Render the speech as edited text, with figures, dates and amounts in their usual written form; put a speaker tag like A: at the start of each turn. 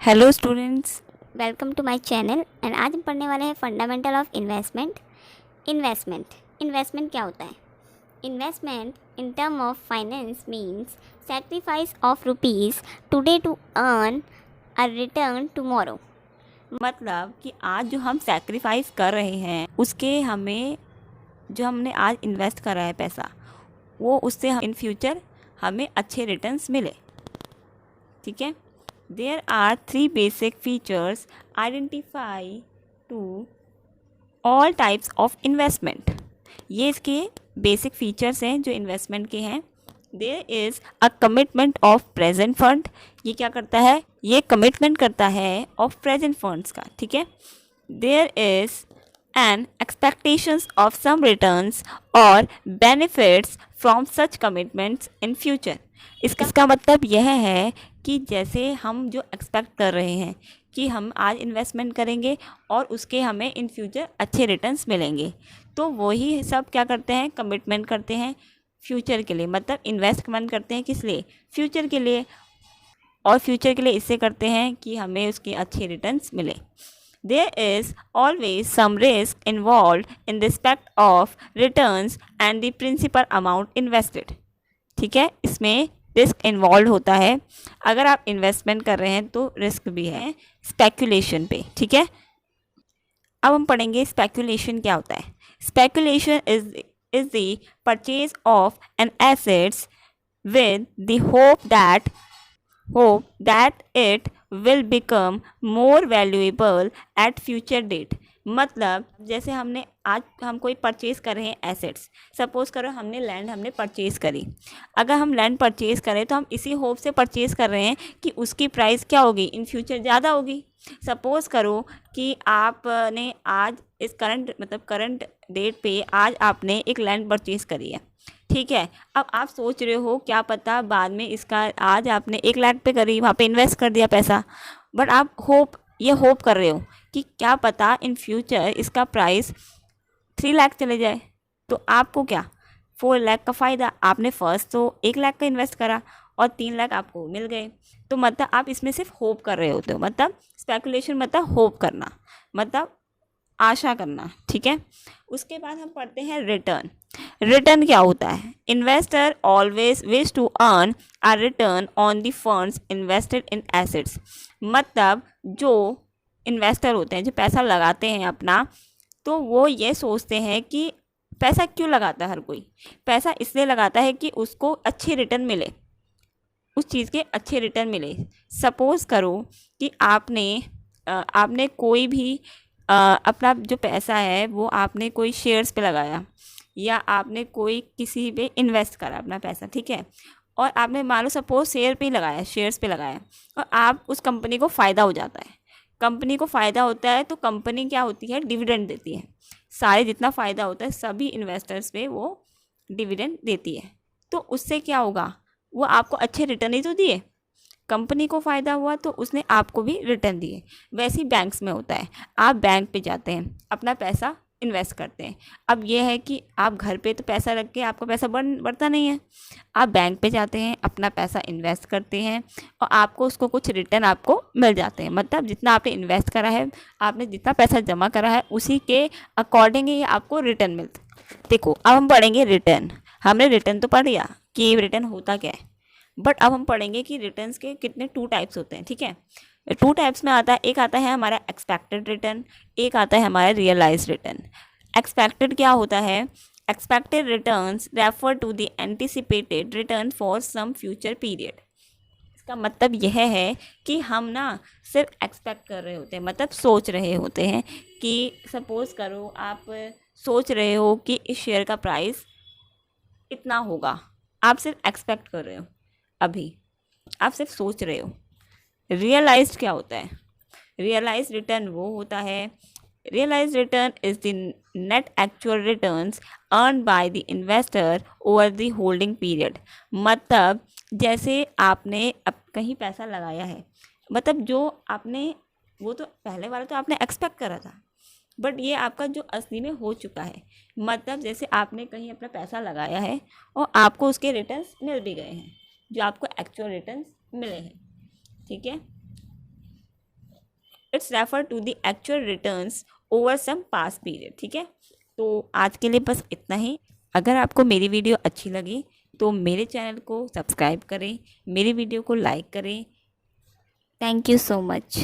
A: Hello students.
B: Welcome to my channel and आज हम पढ़ने वाले हैं फंडामेंटल ऑफ इन्वेस्टमेंट। इन्वेस्टमेंट क्या होता है? Investment in term of finance means sacrifice of rupees today to earn a return tomorrow.
A: मतलब कि आज जो हम सैक्रिफाइस कर रहे हैं उसके हमें जो हमने आज इन्वेस्ट करा है पैसा, वो उससे इन फ्यूचर हमें अच्छे रिटर्न्स मिले। ठीक है। There are 3 basic features identify to all types of investment. ये इसके बेसिक फीचर्स हैं जो इन्वेस्टमेंट के हैं। There is a commitment of present fund. ये क्या करता है? ये कमिटमेंट करता है ऑफ प्रेजेंट फंड्स का। ठीक है। There is an expectations of some returns और benefits from such commitments in future. इसका मतलब यह है कि जैसे हम जो एक्सपेक्ट कर रहे हैं कि हम आज इन्वेस्टमेंट करेंगे और उसके हमें इन फ्यूचर अच्छे रिटर्न्स मिलेंगे, तो वही सब क्या करते हैं? कमिटमेंट करते हैं फ्यूचर के लिए। मतलब इन्वेस्टमेंट करते हैं किस लिए? फ्यूचर के लिए। और फ्यूचर के लिए इससे करते हैं कि हमें उसके अच्छे रिटर्न्स मिले। There is always some risk involved in respect of returns and the principal amount invested. ठीक है, इसमें रिस्क इन्वॉल्व होता है। अगर आप इन्वेस्टमेंट कर रहे हैं तो रिस्क भी है स्पेकुलेशन पे। ठीक है। अब हम पढ़ेंगे स्पेकुलेशन क्या होता है। Speculation is the purchase of an assets with the hope that it will become more valuable at future date। मतलब जैसे हम कोई परचेज़ कर रहे हैं एसेट्स। सपोज़ करो हमने परचेज़ करी। अगर हम लैंड परचेज़ करें तो हम इसी होप से परचेज़ कर रहे हैं कि उसकी प्राइस क्या होगी? इन फ्यूचर ज़्यादा होगी। सपोज़ करो कि आपने आज इस करंट डेट पे आज आपने एक लैंड परचेज़ करी है। ठीक है। अब आप सोच रहे हो क्या पता बाद में इसका, आज आपने 1 लाख पे करी, वहाँ पे इन्वेस्ट कर दिया पैसा, बट आप होप कर रहे हो कि क्या पता इन फ्यूचर इसका प्राइस 3 लाख चले जाए, तो आपको क्या 4 लाख का फ़ायदा। आपने फर्स्ट तो 1 लाख का इन्वेस्ट करा और 3 लाख आपको मिल गए। तो मतलब आप इसमें सिर्फ होप कर रहे होते हो। मतलब स्पेकुलेशन मतलब होप करना, मतलब आशा करना। ठीक है। उसके बाद हम पढ़ते हैं रिटर्न। रिटर्न क्या होता है? Investor always wish to earn a return on the funds invested in assets. मतलब जो इन्वेस्टर होते हैं, जो पैसा लगाते हैं अपना, तो वो ये सोचते हैं कि पैसा क्यों लगाता है? हर कोई पैसा इसलिए लगाता है कि उसको अच्छे रिटर्न मिले, उस चीज़ के अच्छे रिटर्न मिले। सपोज़ करो कि आपने कोई भी अपना जो पैसा है वो आपने कोई शेयर्स पे लगाया, या आपने कोई किसी पे इन्वेस्ट करा अपना पैसा। ठीक है। और आपने मान लो सपोज शेयर्स पे लगाया और आप उस कंपनी को फ़ायदा हो जाता है। कंपनी को फ़ायदा होता है तो कंपनी क्या होती है? डिविडेंड देती है। सारे जितना फ़ायदा होता है सभी इन्वेस्टर्स पे वो डिविडेंड देती है। तो उससे क्या होगा? वो आपको अच्छे रिटर्न ही तो दिए। कंपनी को फ़ायदा हुआ तो उसने आपको भी रिटर्न दिए। वैसे ही बैंक्स में होता है। आप बैंक पे जाते हैं, अपना पैसा इन्वेस्ट करते हैं। अब यह है कि आप घर पे तो पैसा रख के आपका पैसा बढ़ता नहीं है। आप बैंक पे जाते हैं, अपना पैसा इन्वेस्ट करते हैं और आपको उसको कुछ रिटर्न आपको मिल जाते हैं। मतलब जितना आपने इन्वेस्ट करा है, आपने जितना पैसा जमा करा है, उसी के अकॉर्डिंग ही आपको रिटर्न मिलता है। देखो, अब हम पढ़ेंगे रिटर्न। हमने रिटर्न तो पढ़ लिया कि रिटर्न होता क्या है, बट अब हम पढ़ेंगे कि रिटर्न्स के कितने 2 टाइप्स होते हैं। ठीक है। 2 टाइप्स में आता है। एक आता है हमारा एक्सपेक्टेड रिटर्न, एक आता है हमारा रियलाइज रिटर्न। एक्सपेक्टेड क्या होता है? Expected returns refer to the anticipated return for some future period. इसका मतलब यह है कि हम सिर्फ एक्सपेक्ट कर रहे होते हैं, मतलब सोच रहे होते हैं कि सपोज़ करो आप सोच रहे हो कि इस शेयर का प्राइस इतना होगा। आप सिर्फ एक्सपेक्ट कर रहे हो, अभी आप सिर्फ सोच रहे हो। रियलाइज्ड क्या होता है? रियलाइज रिटर्न वो होता है, realize return is the net actual returns earn by the investor over the holding period. मतलब जैसे आपने अब कहीं पैसा लगाया है, मतलब जो आपने, वो तो पहले वाला तो आपने एक्सपेक्ट करा था, बट ये आपका जो असली में हो चुका है। मतलब जैसे आपने कहीं अपना पैसा लगाया है और आपको उसके रिटर्न्स मिल भी गए हैं, जो आपको एक्चुअल रिटर्न्स मिले हैं। ठीक है। It's refer to the actual returns over some pass period. ठीक है, तो आज के लिए बस इतना ही। अगर आपको मेरी वीडियो अच्छी लगी तो मेरे चैनल को सब्सक्राइब करें, मेरी वीडियो को लाइक करें। Thank you so much.